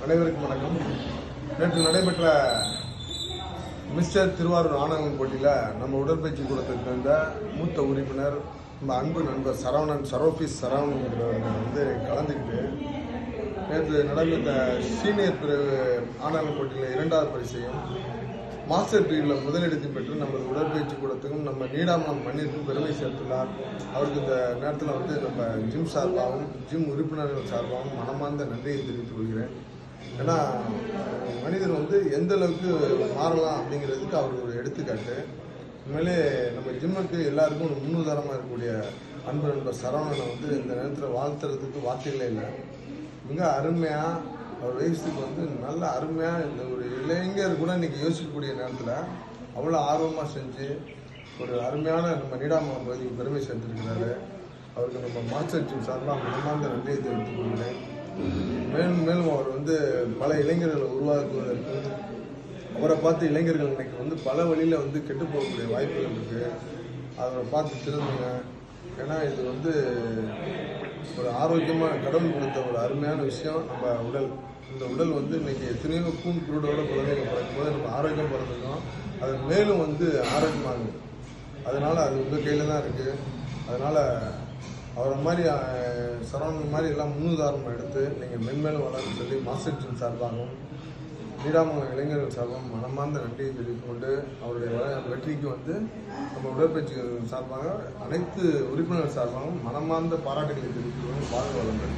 அனைவருக்கும் வணக்கம். நேற்று நடைபெற்ற மிஸ்டர் திருவாரூர் ஆணவம் போட்டியில் நம்ம உடற்பயிற்சி கூடத்துக்கு இருந்த மூத்த உறுப்பினர் நம்ம அன்பு நண்பர் சரோஃபீஸ் சரவணன் கலந்துக்கிட்டு நேற்று நடைபெற்ற சீனியர் பிரிவு ஆணவம் போட்டியில் 2வது பரிசையும் மாஸ்டர் டிகிரியில் முதலிடத்தையும் பெற்று நமது உடற்பயிற்சி கூடத்துக்கும் நம்ம நீடாமலம் மண்ணிற்கும் பெருமை சேர்த்துள்ளார். அவருக்கு இந்த நேரத்தில் நம்ம ஜிம் சார்பாகவும் ஜிம் உறுப்பினர்கள் சார்பாகவும் மனமார்ந்த நன்றியை தெரிவித்துக் கொள்கிறேன். ஏன்னா மனிதர் எந்த அளவுக்கு மாறலாம் அப்படிங்கிறதுக்கு அவர் ஒரு எடுத்துக்காட்டு. உண்மையிலே நம்ம ஜிம்முக்கு எல்லாருக்கும் ஒரு முன்னுதாரணமாக இருக்கக்கூடிய அன்பு நண்பர் சரவணனை இந்த நேரத்தில் வாழ்த்துறதுக்கு வார்த்தைகளே இல்லை. மிக அருமையாக அவர் வயசுக்கு நல்ல அருமையாக இந்த ஒரு இளைஞர் கூட இன்றைக்கி யோசிக்கக்கூடிய நேரத்தில் அவ்வளோ ஆர்வமாக செஞ்சு ஒரு அருமையான நம்ம நீடாமலம் பகுதிக்கு பெருமை சேர்த்துருக்கிறாரு. அவருக்கு நம்ம மாஸ்டர் ஜிம் சார்பாக மனமார்ந்த நன்றியை தெரிவித்துக் கொள்கிறேன். மேலும் மேலும் அவர் பல இளைஞர்களை உருவாக்குவதற்கு அவரை பார்த்து இளைஞர்கள் இன்னைக்கு பல வழியில் கெட்டு போகக்கூடிய வாய்ப்புகள் இருக்குது. அவரை பார்த்து திருந்துங்க. ஏன்னா இது ஒரு ஆரோக்கியமான கடவுள் கொடுத்த ஒரு அருமையான விஷயம் நம்ம உடல். இந்த உடல் இன்னைக்கு எத்தனையோ கூண் குருடோட குழந்தைங்க பிறக்கும்போது நம்ம ஆரோக்கியம் பிறந்திருக்கோம். அது மேலும் ஆரோக்கியமாகும். அதனால் அது உங்கள் கையில் தான் இருக்குது. அதனால் அவரை மாதிரி சரவணன் மாதிரி எல்லாம் முன்னுதாரணம் எடுத்து நீங்கள் மென்மேலும் வளர்ந்து சொல்லி மாஸ்டர் ஜிம் சார்பாகவும் நீடாமலம் இளைஞர்கள் சார்பாகவும் மனமார்ந்த நன்றியை தெரிவித்துக் கொண்டு அவருடைய வெற்றிக்கு நம்ம உடற்பயிற்சி சார்பாக அனைத்து உறுப்பினர் சார்பாகவும் மனமார்ந்த பாராட்டுகளை தெரிவித்துக் கொண்டு வாழ்க வளங்கள்.